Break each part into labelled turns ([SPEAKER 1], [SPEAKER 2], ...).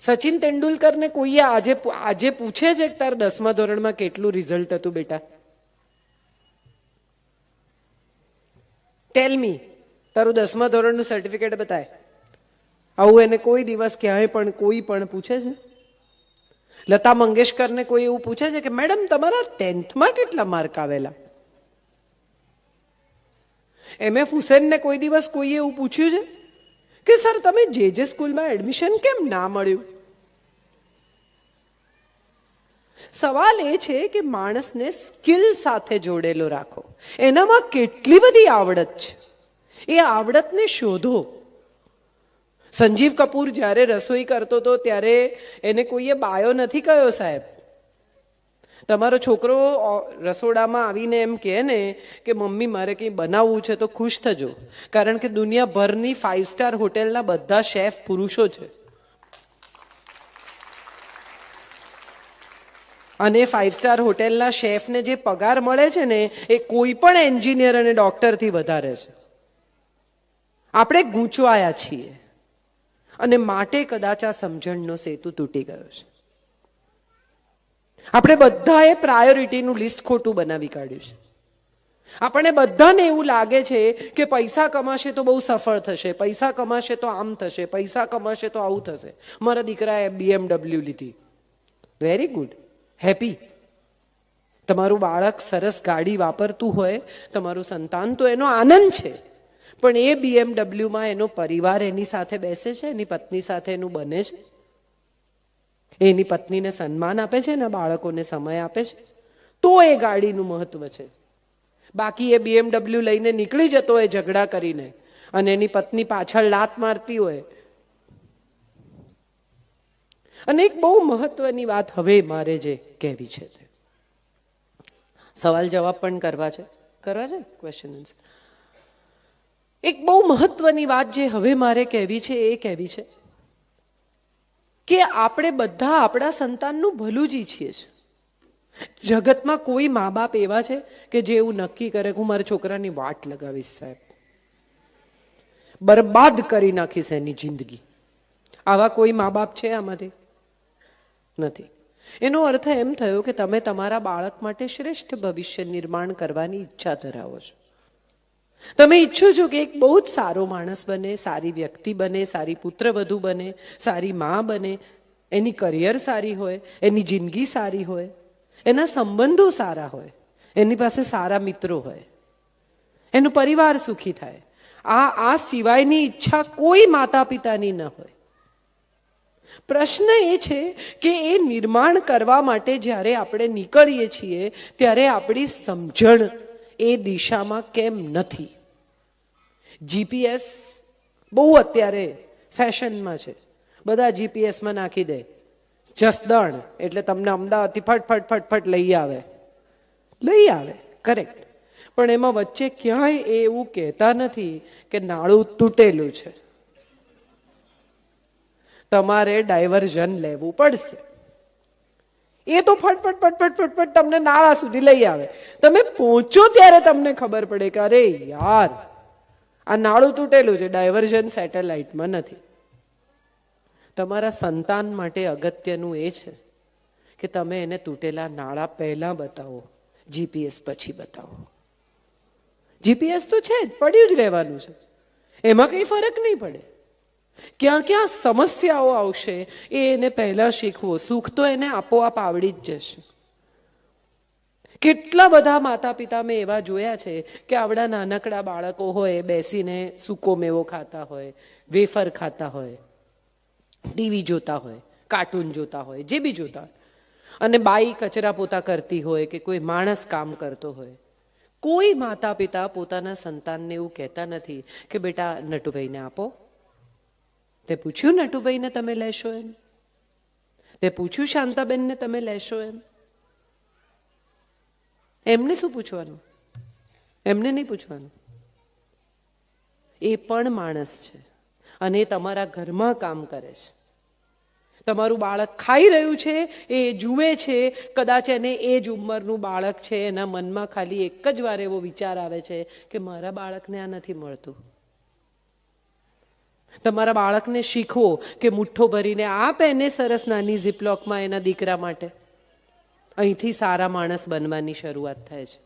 [SPEAKER 1] સચિન તેંડુલકરને કોઈએ આજે પૂછે છે કે તાર 10મા ધોરણમાં કેટલું રિઝલ્ટ હતું બેટા? ટેલ મી, તારું 10મા ધોરણનું સર્ટિફિકેટ બતાય. આવું એને કોઈ દિવસ ક્યાંય પણ કોઈ પણ પૂછે છે? લતા મંગેશકરને કોઈ એવું પૂછે છે કે મેડમ તમારા 10થમાં કેટલા માર્ક આવેલા? MF હુસેનને કોઈ દિવસ કોઈએ એવું પૂછ્યું છે કે સર તમે જે સ્કૂલમાં એડમિશન કેમ ના મળ્યું? સવાલ એ છે કે માણસને સ્કિલ સાથે જોડેલો રાખો. એનામાં કેટલી બધી આવડત છે, એ આવડતને શોધો. સંજીવ કપૂર જ્યારે રસોઈ કરતો હતો ત્યારે એને કોઈએ બાયો નથી કહ્યો, સાહેબ. તમારો છોકરો રસોડામાં આવીને એમ કહે ને કે મમ્મી મારે કંઈ બનાવવું છે, તો ખુશ થજો, કારણ કે દુનિયાભરની 5 સ્ટાર હોટેલના બધા શેફ પુરુષો છે. અને 5 સ્ટાર હોટેલના શેફને જે પગાર મળે છે ને એ કોઈ પણ એન્જિનિયર અને ડોક્ટરથી વધારે છે. આપણે ગૂંચવાયા છીએ અને માટે કદાચ આ સમજણનો સેતુ તૂટી ગયો છે. આપણે બધાએ પ્રાયોરિટીનું લિસ્ટ ખોટું બનાવી કાઢ્યું છે. આપણને બધાને એવું લાગે છે કે પૈસા કમાશે તો બહુ સફળ થશે, પૈસા કમાશે તો આમ થશે, પૈસા કમાશે તો આવું થશે. મારા દીકરાએ BMW લીધી, વેરી ગુડ, હેપી. તમારું બાળક સરસ ગાડી વાપરતું હોય, તમારું સંતાન, તો એનો આનંદ છે. પણ એ BMWમાં એનો પરિવાર એની સાથે બેસે છે, એની પત્ની સાથે એનું બને છે, એની પત્નીને સન્માન આપે છે, એના બાળકોને સમય આપે છે, તો એ ગાડીનું મહત્વ છે. બાકી એ BMW લઈને નીકળી જતો હોય ઝઘડા કરીને અને એની પત્ની પાછળ લાત મારતી હોય. અને એક બહુ મહત્વની વાત હવે મારે જે કહેવી છે, સવાલ જવાબ પણ કરવા છે ક્વેશ્ચન આન્સર. એક બહુ મહત્વની વાત જે હવે મારે કહેવી છે એ કહેવી છે કે આપણે બધા આપણા સંતાનનું ભલું જ ઈચ્છીએ છીએ. જગતમાં કોઈ મા બાપ એવા છે કે જે એવું નક્કી કરે કે હું મારા છોકરાની વાટ લગાવીશ, સાહેબ, બરબાદ કરી નાખીશ એની જિંદગી? આવા કોઈ મા બાપ છે આમાંથી? નથી. એનો અર્થ એમ થયો કે તમે તમારા બાળક માટે શ્રેષ્ઠ ભવિષ્ય નિર્માણ કરવાની ઈચ્છા ધરાવો છો. તમે ઈચ્છો છો કે એક બહુ જ સારો માણસ બને, સારી વ્યક્તિ બને, સારી પુત્રવધુ બને, સારી મા બને, એની કરિયર સારી હોય, એની જિંદગી સારી હોય, એના સંબંધો સારા હોય, એની પાસે સારા મિત્રો હોય, એનો પરિવાર સુખી થાય. આ સિવાયની ઈચ્છા કોઈ માતા પિતાની ન હોય. પ્રશ્ન એ છે કે એ નિર્માણ કરવા માટે જ્યારે આપણે નીકળીએ છીએ ત્યારે આપણી સમજણ એ દિશામાં કેમ નથી? GPS બહુ અત્યારે ફેશનમાં છે, બધા GPSમાં નાખી દે, જસદણ એટલે તમને અમદાવાદથી ફટ લઈ આવે, કરેક્ટ. પણ એમાં વચ્ચે ક્યાંય એવું કહેતા નથી કે નાળું તૂટેલું છે, તમારે ડાયવર્ઝન લેવું પડશે. એ તો ફટ તમને નાળા સુધી લઈ આવે. તમે પહોંચો ત્યારે તમને ખબર પડે કે અરે યાર, આ નાળું તૂટેલું છે, ડાયવર્ઝન સેટેલાઇટમાં નથી. તમારા સંતાન માટે અગત્યનું એ છે કે તમે એને તૂટેલા નાળા પહેલા બતાવો, GPS પછી બતાવો. GPS તો છે જ, પડ્યું જ રહેવાનું છે, એમાં કંઈ ફરક નહીં પડે. ક્યાં ક્યાં સમસ્યાઓ આવશે એ એને પહેલા શીખવો. સુખ તો એને આપોઆપ આવડી જ જશે. કેટલા બધા માતા પિતા મેં એવા જોયા છે કે આવડા નાનકડા બાળકો હોય, બેસીને સૂકો મેવો ખાતા હોય, વેફર ખાતા હોય, ટીવી જોતા હોય, કાર્ટૂન જોતા હોય, જે બી જોતા હોય, અને બાઈ કચરા પોતા કરતી હોય કે કોઈ માણસ કામ કરતો હોય. કોઈ માતા પિતા પોતાના સંતાનને એવું કહેતા નથી કે બેટા નટુભાઈને આપો. તે પૂછ્યું નટુભાઈને તમે લેશો એમ? તે પૂછ્યું શાંતાબેનને તમે લેશો એમ? એમને શું પૂછવાનું? એમને નહીં પૂછવાનું. એ પણ માણસ છે અને એ તમારા ઘરમાં કામ કરે છે. તમારું બાળક ખાઈ રહ્યું છે, એ જુએ છે, કદાચ એને એ જ ઉંમરનું બાળક છે, એના મનમાં ખાલી એક જ વાર એવો વિચાર આવે છે કે મારા બાળકને આ નથી મળતું. તમારા બાળકને શીખવો કે મુઠ્ઠો ભરીને આપ એને સરસ નાની ઝીપલોકમાં એના દીકરા માટે. અહીંથી સારા માણસ બનવાની શરૂઆત થાય છે.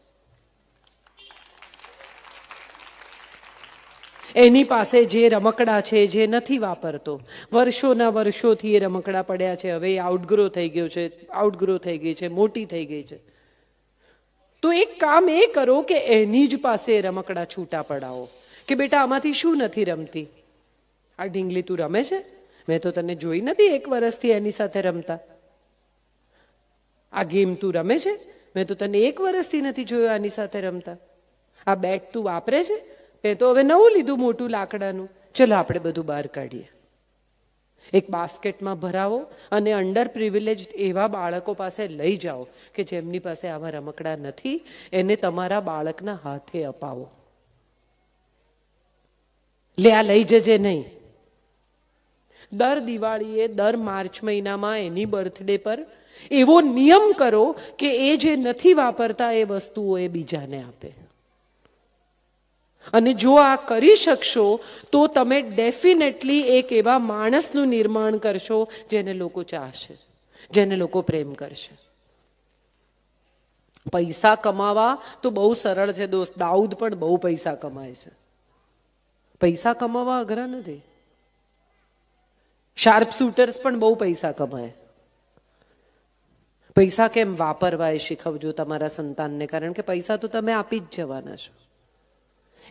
[SPEAKER 1] એની પાસે જે રમકડા છે જે નથી વાપરતો, વર્ષોના વર્ષોથી એ રમકડા પડ્યા છે, હવે એ આઉટગ્રો થઈ ગયો છે, આઉટગ્રો થઈ ગઈ છે, મોટી થઈ ગઈ છે, તો એક કામ એ કરો કે એની જ પાસે એ રમકડા છૂટા પડાવો કે બેટા આમાંથી શું નથી રમતી? આ ઢીંગલી તું રમે છે? મેં તો તને જોઈ નથી 1 વર્ષથી એની સાથે રમતા. આ ગેમ તું રમે છે? મેં તો તને 1 વર્ષથી નથી જોયો આની સાથે રમતા. આ બેટ તું વાપરે છે? તે તો હવે નવું લીધું મોટું લાકડાનું. ચલો આપણે બધું બહાર કાઢીએ. એક બાસ્કેટમાં ભરાવો અને અંડર પ્રિવિલેજ્ડ એવા બાળકો પાસે લઈ જાઓ કે જેમની પાસે આવા રમકડા નથી, એને તમારા બાળકના હાથે અપાવો. લે આ લઈ જજે નહીં. દર દિવાળીએ, દર માર્ચ મહિનામાં એની બર્થડે પર એવો નિયમ કરો કે એ જે નથી વાપરતા એ વસ્તુઓ એ બીજાને આપે. અને જો આ કરી શકશો તો તમે ડેફિનેટલી એક એવા માણસનું નિર્માણ કરશો જેને લોકો ચાહશે, જેને લોકો પ્રેમ કરશે. પૈસા કમાવા તો બહુ સરળ છે દોસ્ત. દાઉદ પણ બહુ પૈસા કમાય છે. પૈસા કમાવા અઘરા નથી. શાર્પ શૂટર્સ પણ બહુ પૈસા કમાય. પૈસા કેમ વાપરવા એ શીખવજો તમારા સંતાનને, કારણ કે પૈસા તો તમે આપી જ જવાના છો.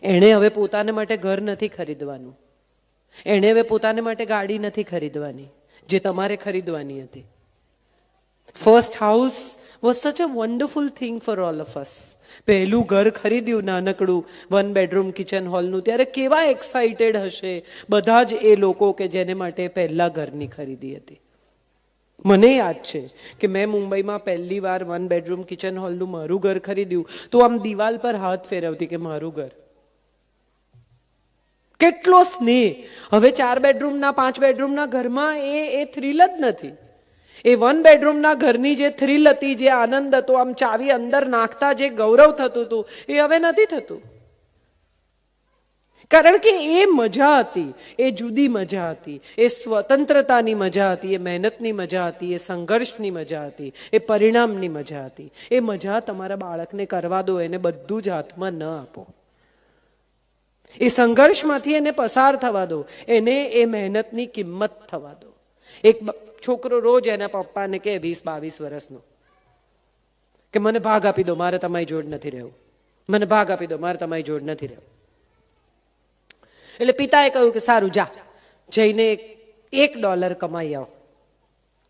[SPEAKER 1] એણે હવે પોતાને માટે ઘર નથી ખરીદવાનું, એણે હવે પોતાને માટે ગાડી નથી ખરીદવાની જે તમારે ખરીદવાની હતી. First house was such a wonderful thing for all of us. પહેલું ઘર ખરીદ્યું નાનકડું 1 બેડરૂમ કિચન હોલનું, ત્યારે કેવા એક્સાઇટેડ હશે બધા જ એ લોકો કે જેને માટે પહેલા ઘરની ખરીદી હતી. મને યાદ છે કે મેં મુંબઈમાં પહેલી વાર 1 બેડરૂમ કિચન હોલનું મારું ઘર ખરીદ્યું તો આમ દિવાલ પર હાથ ફેરવતી કે મારું ઘર. કેટલો સ્નેહ! હવે 4 બેડરૂમના 5 બેડરૂમના ઘરમાં એ થ્રિલ જ નથી. એ 1 બેડરૂમના ઘરની જે થ્રિલ હતી, જે આનંદ હતો, આમ ચાવી અંદર નાખતા જે ગૌરવ થતું હતું, એ હવે નથી થતું. કારણ કે એ મજા હતી, એ જુદી મજા હતી, એ સ્વતંત્રતાની મજા હતી, એ મહેનતની મજા હતી, એ સંઘર્ષની મજા હતી, એ પરિણામની મજા હતી. એ મજા તમારા બાળકને કરવા દો, એને બધું જ હાથમાં ન આપો. એ સંઘર્ષમાંથી એને પસાર થવા દો, એને એ મહેનતની કિંમત થવા દો. એક છોકરો રોજ એના પપ્પાને કહે 20-22 વર્ષનો કે મને ભાગ આપી દો, મારે તમારી જોડ નથી રહેવું, મને ભાગ આપી દો, મારે તમારી જોડ નથી રહેવું. એટલે પિતાએ કહ્યું કે સારું જા, જઈને $1 કમાઈ આવ.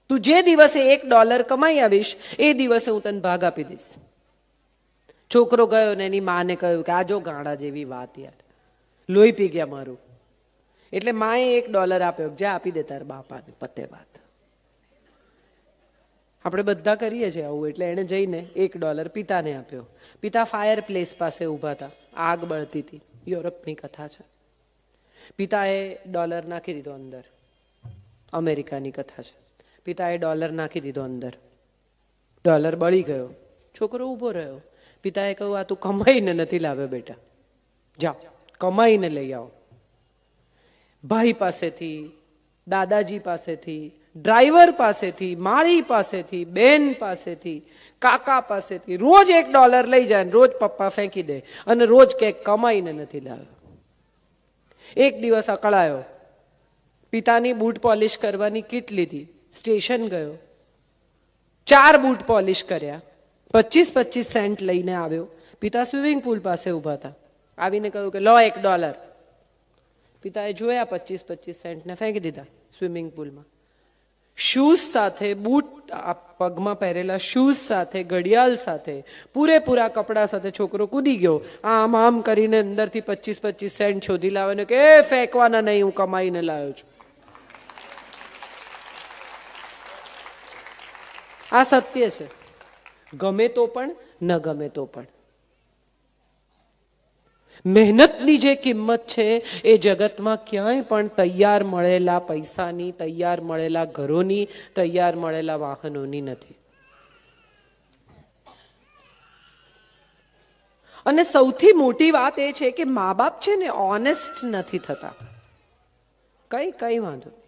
[SPEAKER 1] તું જે દિવસે $1 કમાઈ આવીશ એ દિવસે હું તને ભાગ આપી દઈશ. છોકરો ગયો ને એની માને કહ્યું કે આ જો ગાંડા જેવી વાત, યાર લોહી પી ગયા મારું. એટલે માએ $1 આપ્યો, જા આપી દે તાર બાપાને, પતે વાત. આપણે બધા કરીએ છીએ આવું. એટલે એણે જઈને $1 પિતાને આપ્યો. પિતા ફાયર પ્લેસ પાસે ઊભા હતા, આગ બળતી હતી. યુરોપની કથા છે. પિતાએ $1 નાખી દીધો અંદર. અમેરિકાની કથા છે. પિતાએ $1 નાખી દીધો અંદર. $1 બળી ગયો. છોકરો ઊભો રહ્યો. પિતાએ કહ્યું આ તું કમાઈને નથી લાવ્યો બેટા, જાઓ કમાઈને લઈ આવો. ભાઈ પાસેથી, દાદાજી પાસેથી, ડ્રાઈવર પાસેથી, માળી પાસેથી, બેન પાસેથી, કાકા પાસેથી રોજ $1 લઈ જાય, રોજ પપ્પા ફેંકી દે અને રોજ કે કમાઈને નથી લાવ્યો. એક દિવસ અકળાયો, પિતાની બૂટ પોલિશ કરવાની કીટ લીધી, સ્ટેશન ગયો, 4 બૂટ પોલિશ કર્યા, 25-25 સેન્ટ લઈને આવ્યો. પિતા સ્વિમિંગ પુલ પાસે ઊભા હતા. આવીને કહ્યું કે લો $1. પિતાએ જોયા 25-25 સેન્ટને ફેંકી દીધા સ્વિમિંગ પુલમાં. શૂઝ સાથે, બૂટ પગમાં પહેરેલા શૂઝ સાથે, ઘડિયાળ સાથે, પૂરેપૂરા કપડા સાથે છોકરો કૂદી ગયો. આમ આમ કરીને અંદરથી 25-25 સેન્ટ શોધી લાવ્યો કે એ ફેંકવાના નહીં, હું કમાઈને લાવ્યો છું. આ સત્ય છે, ગમે તો પણ ન ગમે તો પણ. મહેનતની જે કિંમત છે એ જગતમાં ક્યાંય પણ તૈયાર મળેલા પૈસાની, તૈયાર મળેલા ઘરોની, તૈયાર મળેલા વાહનોની નથી. અને સૌથી મોટી વાત એ છે કે મા બાપ છે ને ઓનેસ્ટ નથી થતા. કઈ વાંધો નહીં.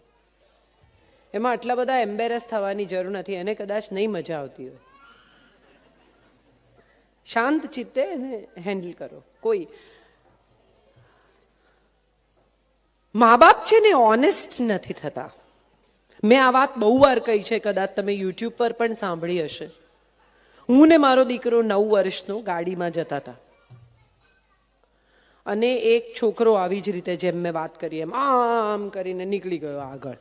[SPEAKER 1] એમાં આટલા બધા એમ્બેરેસ થવાની જરૂર નથી. એને કદાચ નહીં મજા આવતી હોય, શાંત ચિત્તે એને હેન્ડલ કરો. કોઈ મા બાપ છે ને ઓનેસ્ટ નથી થતા. મેં આ વાત બહુ વાર કહી છે, કદાચ તમે યુટ્યુબ પર પણ સાંભળી હશે. હું ને મારો દીકરો 9 વર્ષનો ગાડીમાં જતા હતા અને એક છોકરો આવી જ રીતે જેમ મેં વાત કરી એમ આમ કરીને નીકળી ગયો આગળ.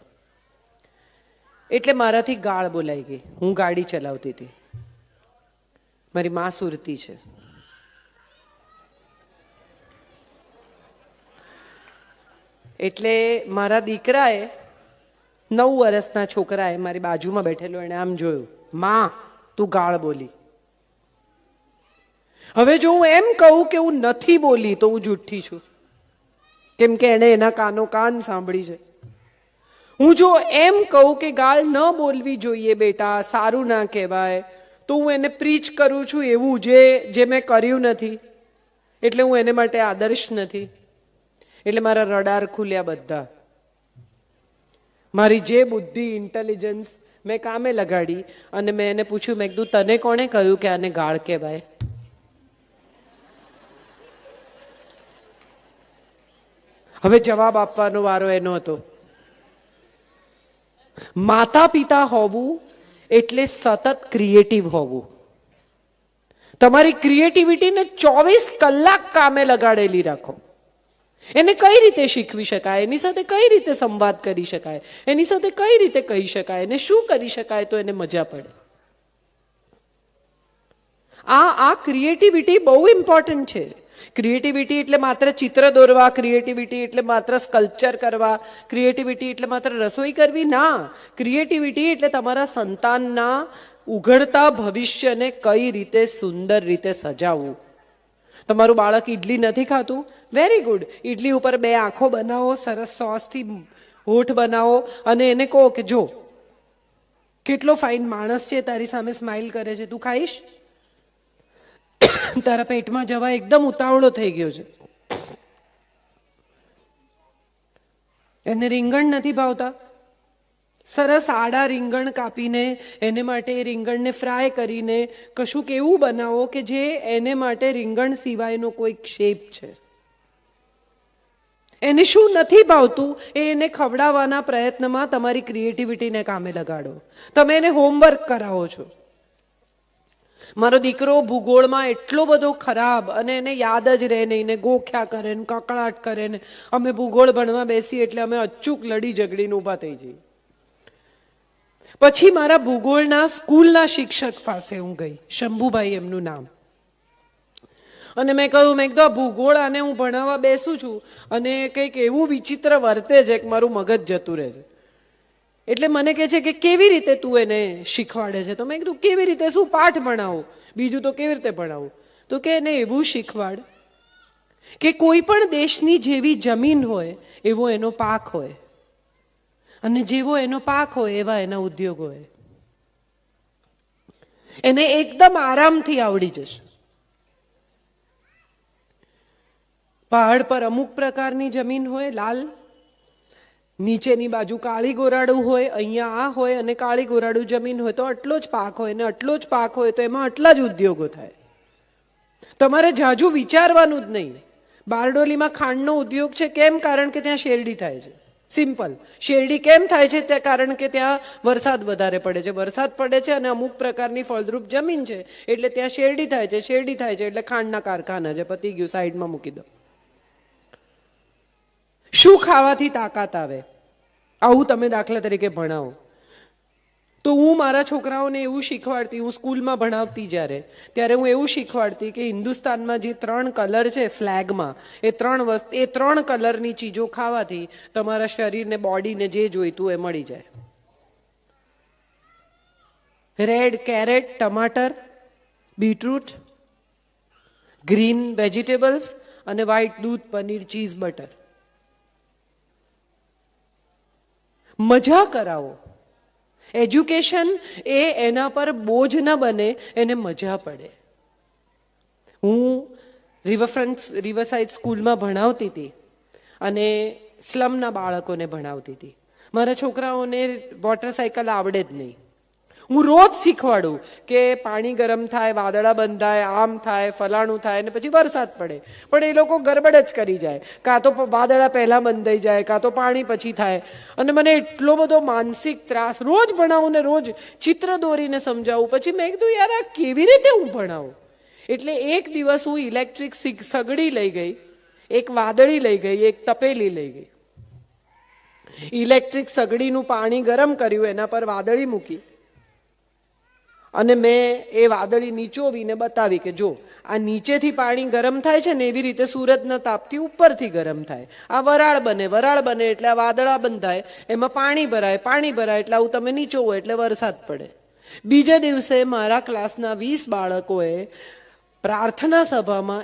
[SPEAKER 1] એટલે મારાથી ગાળ બોલાઈ ગઈ. હું ગાડી ચલાવતી હતી, મારી માં સુરતી છે. એટલે મારા દીકરાએ 9 વર્ષના છોકરાએ મારી બાજુમાં બેઠેલો એને આમ જોયું, માં તું ગાળ બોલી. હવે જો હું એમ કહું કે હું નથી બોલી તો હું જુઠ્ઠી છું, કેમ કે એને એના કાનો કાન સાંભળી છે. હું જો એમ કહું કે ગાળ ન બોલવી જોઈએ બેટા, સારું ના કહેવાય, તો હું એને પ્રીચ કરું છું એવું જે મેં કર્યું નથી, એટલે હું એને માટે આદર્શ નથી. એટલે મારા રડાર ખુલ્યા બધા. મારી જે બુદ્ધિ ઇન્ટેલિજન્સ મેં કામે લગાડી અને મેં એને પૂછ્યું, મેં કીધું તને કોણે કહ્યું કે આને ગાળ કહેવાય? હવે જવાબ આપવાનો વારો એનો હતો. માતા પિતા હોવું એટલે સતત ક્રિએટિવ હોવું. તમારી ક્રિએટિવિટીને 24 કલાક કામે લગાડેલી રાખો. એને કઈ રીતે શીખવી શકાય, એની સાથે કઈ રીતે સંવાદ કરી શકાય, એની સાથે કઈ રીતે કહી શકાય, એને શું કરી શકાય તો એને મજા પડે. આ ક્રિએટિવિટી બહુ ઇમ્પોર્ટન્ટ છે. ક્રિએટિવિટી એટલે માત્ર ચિત્ર દોરવા, ક્રિએટિવિટી એટલે માત્ર સ્કલ્પચર કરવા, ક્રિએટિવિટી એટલે માત્ર રસોઈ કરવી ના. ક્રિએટિવિટી એટલે તમારા સંતાનના ઉઘડતા ભવિષ્યને કઈ રીતે સુંદર રીતે સજાવવું. તમારું બાળક ઈડલી નથી ખાતું, વેરી ગુડ, ઈડલી ઉપર 2 આંખો બનાવો, સરસ સોસથી હોઠ બનાવો અને એને કહો કે જો કેટલો ફાઇન માણસ છે, તારી સામે સ્માઇલ કરે છે, તું ખાઈશ? તારા પેટમાં જવા એકદમ ઉતાવળો થઈ ગયો છે. એને રીંગણ નથી ભાવતા, સરસ આડા રીંગણ કાપીને એને માટે રીંગણને ફ્રાય કરીને કશુંક એવું બનાવો કે જે એને માટે રીંગણ સિવાયનો કોઈ શેપ છે. એને શું નથી ભાવતું એને ખવડાવવાના પ્રયત્નમાં તમારી ક્રિએટિવિટીને કામે લગાડો. તમે એને હોમવર્ક કરાવો છો. મારો દીકરો ભૂગોળમાં એટલો બધો ખરાબ અને એને યાદ જ રહે નહીં, ને ગોખ્યા કરે ને કકળાટ કરે ને. અમે ભૂગોળ ભણવા બેસી એટલે અમે અચૂક લડી ઝઘડીને ઊભા થઈ જઈએ. પછી મારા ભૂગોળના સ્કૂલના શિક્ષક પાસે હું ગઈ, શંભુભાઈ એમનું નામ, અને મેં કહ્યું, મેં કીધું ભૂગોળ આને હું ભણાવવા બેસું છું અને કંઈક એવું વિચિત્ર વર્તે છે કે મારું મગજ જતું રહે છે. એટલે મને કહે છે કે કેવી રીતે તું એને શીખવાડે છે? તો મેં કીધું કેવી રીતે, શું પાઠ ભણાવું, બીજું તો કેવી રીતે ભણાવું? તો કે એને એવું શીખવાડ કે કોઈ પણ દેશની જેવી જમીન હોય એવો એનો પાક હોય, અને જેવો એનો પાક હોય એવા એના ઉદ્યોગ હોય. એને એકદમ આરામથી આવડી જશે. પહાડ પર અમુક પ્રકારની જમીન હોય લાલ, નીચેની બાજુ કાળી ગોરાડું હોય, અહીંયા આ હોય, અને કાળી ગોરાડું જમીન હોય તો આટલો જ પાક હોય, ને આટલો જ પાક હોય તો એમાં આટલા જ ઉદ્યોગો થાય. તમારે જાજુ વિચારવાનું જ નહીં. બારડોલીમાં ખાંડનો ઉદ્યોગ છે, કેમ? કારણ કે ત્યાં શેરડી થાય છે. સિમ્પલ. શેરડી કેમ થાય છે? તે કારણ કે ત્યાં વરસાદ વધારે પડે છે. વરસાદ પડે છે અને અમુક પ્રકારની ફળદ્રુપ જમીન છે એટલે ત્યાં શેરડી થાય છે. શેરડી થાય છે એટલે ખાંડના કારખાના છે. પતી ગયું, સાઈડમાં મૂકી દો. શું ખાવાથી તાકાત આવે? આવું તમે દાખલા તરીકે ભણાવો. તો હું મારા છોકરાઓને એવું શીખવાડતી, હું સ્કૂલમાં ભણાવતી ત્યારે હું એવું શીખવાડતી કે હિન્દુસ્તાનમાં જે 3 કલર છે ફ્લેગમાં, એ 3 કલરની ચીજો ખાવાથી તમારા શરીરને, બોડીને જે જોઈતું એ મળી જાય. રેડ કેરેટ, ટમાટર, બીટરૂટ, ગ્રીન વેજીટેબલ્સ અને વ્હાઈટ દૂધ, પનીર, ચીઝ, બટર. મજા કરાવો. એજ્યુકેશન એ એના પર બોજ ન બને, એને મજા પડે. હું રિવરસાઇડ સ્કૂલમાં ભણાવતી હતી અને સ્લમના બાળકોને ભણાવતી હતી. મારા છોકરાઓને વોટર સાયકલ આવડે જ નહીં. હું રોજ શીખવાડું કે પાણી ગરમ થાય, વાદળા બંધાય, આમ થાય, ફલાણું થાય, ને પછી વરસાદ પડે. પણ એ લોકો ગરબડ જ કરી જાય. કાં તો વાદળા પહેલા બંધાઈ જાય, કાં તો પાણી પછી થાય. અને મને એટલો બધો માનસિક ત્રાસ. રોજ ભણાવું ને રોજ ચિત્ર દોરીને સમજાવું. પછી મેં કીધું યાર આ કેવી રીતે હું ભણાવું? એટલે એક દિવસ હું ઇલેક્ટ્રિક સગડી લઈ ગઈ, એક વાદળી લઈ ગઈ, એક તપેલી લઈ ગઈ. ઇલેક્ટ્રિક સગડીનું પાણી ગરમ કર્યું, એના પર વાદળી મૂકી અને મેં એ વાદળી નીચોવીને બતાવી કે જો આ નીચેથી પાણી ગરમ થાય છે ને, એવી રીતે સૂરજના તાપથી ઉપરથી ગરમ થાય. આ વરાળ બને, વરાળ બને એટલે આ વાદળા બંધાય, એમાં પાણી ભરાય, પાણી ભરાય એટલે આવું તમે નીચોવો એટલે વરસાદ પડે. બીજા દિવસે મારા ક્લાસના 20 બાળકોએ પ્રાર્થના સભામાં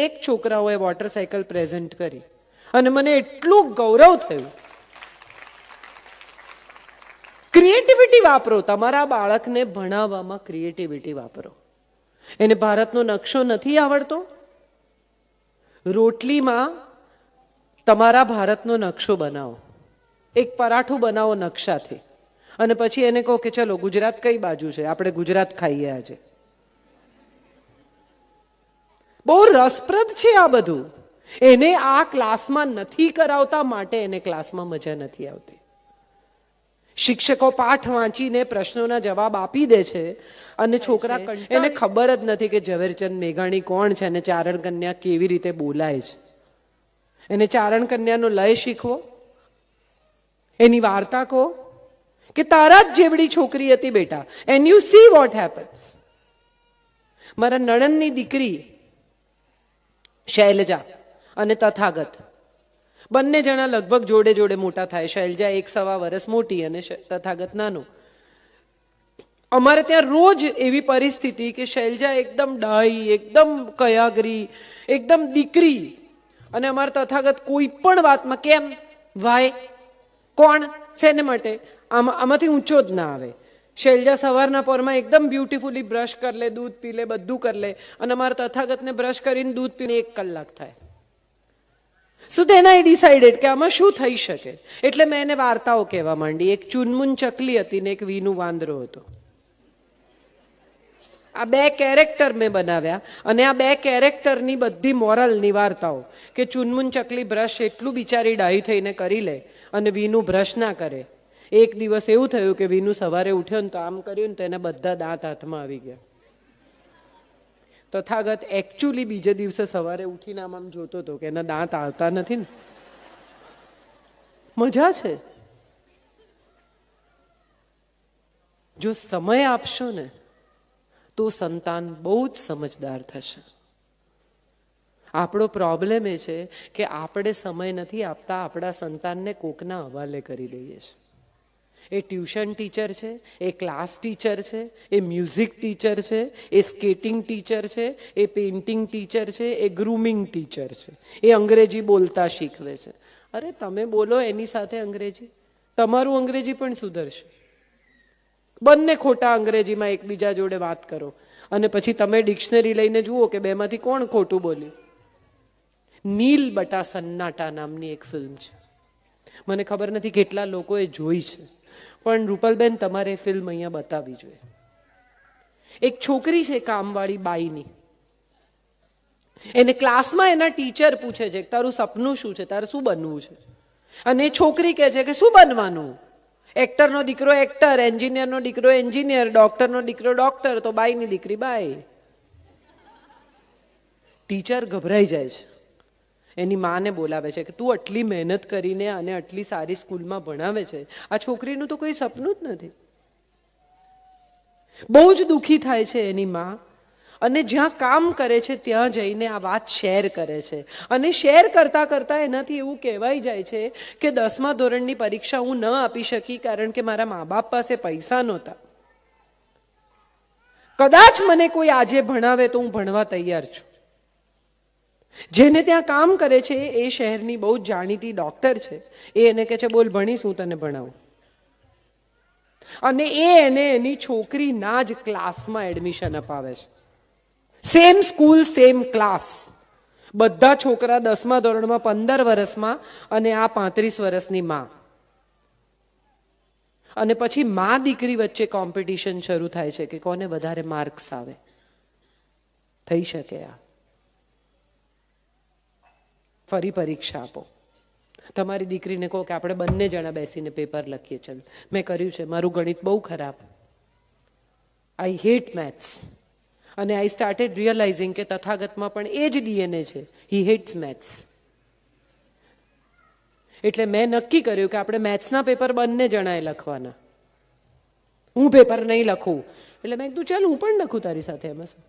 [SPEAKER 1] એક છોકરાઓએ વોટર સાયકલ પ્રેઝન્ટ કરી અને મને એટલું ગૌરવ થયું. ક્રિએટિવિટી વાપરો. તમારા બાળકને ભણાવવામાં ક્રિએટિવિટી વાપરો. એને ભારતનો નકશો નથી આવડતો? રોટલીમાં તમારા ભારતનો નકશો બનાવો. એક પરાઠું બનાવો નકશાથી અને પછી એને કહો કે ચલો ગુજરાત કઈ બાજુ છે, આપણે ગુજરાત ખાઈએ આજે. બહુ રસપ્રદ છે આ બધું. એને આ ક્લાસમાં નથી કરાવતા માટે એને ક્લાસમાં મજા નથી આવતી. શિક્ષકો પાઠ વાંચીને પ્રશ્નોના જવાબ આપી દે છે અને છોકરા એને ખબર જ નથી કે ઝવેરચંદ મેઘાણી કોણ છે અને ચારણ કન્યા કેવી રીતે બોલાય છે. એને ચારણ કન્યાનો લય શીખવો, એની વાર્તા કહો કે તારા જ જેવડી છોકરી હતી બેટા, and you see what happens. મારા નણંદની દીકરી શૈલજા અને તથાગત બંને જણા લગભગ જોડે જોડે મોટા થાય. શૈલજા 1.25 વર્ષ મોટી અને તથાગત નાનો. અમારે ત્યાં રોજ એવી પરિસ્થિતિ કે શૈલજા એકદમ ડાઈ, એકદમ કયાગરી, એકદમ દીકરી, અને અમારા તથાગત કોઈ પણ વાતમાં કેમ, વાય, કોણ, શેને માટે, આમાંથી ઊંચો જ ના આવે. શૈલજા સવારના પોરમાં એકદમ બ્યુટીફુલી બ્રશ કરી લે, દૂધ પી લે, બધું કરી લે, અને અમારા તથાગતને બ્રશ કરીને દૂધ પીને 1 કલાક થાય. સો ધેન આઈ ડિસાઇડેડ કે આમાં શું થઈ શકે. એટલે મેં એને વાર્તાઓ કહેવા માંડી. એક ચુનમુન ચકલી હતી ને એક વીનું વાંદરો હતો. આ 2 કેરેક્ટર મેં બનાવ્યા અને આ 2 કેરેક્ટરની બધી મોરલની વાર્તાઓ કે ચુનમુન ચકલી બ્રશ એટલું બિચારી ડાહી થઈને કરી લે અને વીનું બ્રશ ના કરે. એક દિવસ એવું થયું કે વીનું સવારે ઉઠ્યો ને તો આમ કર્યું ને તો એના બધા દાંત હાથમાં આવી ગયા. તથાગત એકચ્યુઅલી બીજે દિવસે સવારે ઉઠીને આમ જોતો હતો કે એના દાંત આવતા નથી ને. મજા છે. જો સમય આપશો ને તો સંતાન બહુ જ સમજદાર થશે. આપણો પ્રોબ્લેમ એ છે કે આપણે સમય નથી આપતા, આપણા સંતાનને કોકના હવાલે કરી દઈએ છીએ. એ ટ્યુશન ટીચર છે, એ ક્લાસ ટીચર છે, એ મ્યુઝિક ટીચર છે, એ સ્કેટિંગ ટીચર છે, એ પેઇન્ટિંગ ટીચર છે, એ ગ્રૂમિંગ ટીચર છે, એ અંગ્રેજી બોલતા શીખવે છે. અરે તમે બોલો એની સાથે અંગ્રેજી, તમારું અંગ્રેજી પણ સુધરશે. બંને ખોટા અંગ્રેજીમાં એકબીજા જોડે વાત કરો અને પછી તમે ડિક્શનરી લઈને જુઓ કે બેમાંથી કોણ ખોટું બોલ્યું. નીલ બટા સન્નાટા નામની એક ફિલ્મ છે. મને ખબર નથી કેટલા લોકોએ જોઈ છે, પણ રૂપલબેન તમારે ફિલ્મ અહીંયા બતાવવી જોઈએ. એક છોકરી છે કામવાળી બાઈની. એને ક્લાસમાં એના ટીચર પૂછે છે તારું સપનું શું છે, તારે શું બનવું છે? અને એ છોકરી કહે છે કે શું બનવાનું? એક્ટરનો દીકરો એક્ટર, એન્જિનિયરનો દીકરો એન્જિનિયર, ડોક્ટરનો દીકરો ડોક્ટર, તો બાઈની દીકરી બાઈ. ટીચર ગભરાઈ જાય છે. એની માને બોલાવે છે કે તું આટલી મહેનત કરીને અને આટલી સારી સ્કૂલમાં ભણાવે છે, આ છોકરીનું તો કોઈ સપનું જ નથી. બહુ જ દુઃખી થાય છે એની માં. અને જ્યાં કામ કરે છે ત્યાં જઈને આ વાત શેર કરે છે. અને શેર કરતા કરતા એનાથી એવું કહેવાય જાય છે કે 10મા ધોરણની પરીક્ષા હું ન આપી શકી કારણ કે મારા મા બાપ પાસે પૈસા નહોતા. કદાચ મને કોઈ આજે ભણાવે તો હું ભણવા તૈયાર છું. જેને ત્યાં કામ કરે છે એ શહેરની બહુ જ જાણીતી ડોક્ટર છે. એ એને કહે છે બોલ ભણીશ, હું તને ભણાવું. અને એ એને એની છોકરીના જ ક્લાસમાં એડમિશન અપાવે છે. Same school same class. બધા છોકરા 10મા ધોરણમાં 15 વર્ષમાં અને આ 35 વર્ષની માં. અને પછી માં દીકરી વચ્ચે કોમ્પિટિશન શરૂ થાય છે કે કોને વધારે માર્ક્સ આવે. થઈ શકે આ. ફરી પરીક્ષા આપો. તમારી દીકરીને કહો કે આપણે બંને જણા બેસીને પેપર લખીએ. ચાલ, મેં કર્યું છે, મારું ગણિત બહુ ખરાબ, આઈ હેટ મેથ્સ. અને આઈ સ્ટાર્ટેડ રિયલાઇઝિંગ કે તથાગતમાં પણ એ જ ડીએનએ છે, હી હેટ્સ મેથ્સ. એટલે મેં નક્કી કર્યું કે આપણે મેથ્સના પેપર બંને જણાએ લખવાના. હું પેપર નહીં લખું. એટલે મેં કીધું ચાલ હું પણ લખું તારી સાથે. એમાં શું?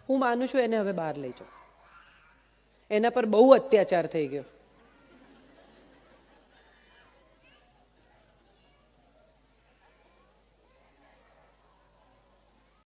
[SPEAKER 1] હું માનું છું એને હવે બહાર લઈ જાઓ. એના પર બહુ અત્યાચાર થઈ ગયો.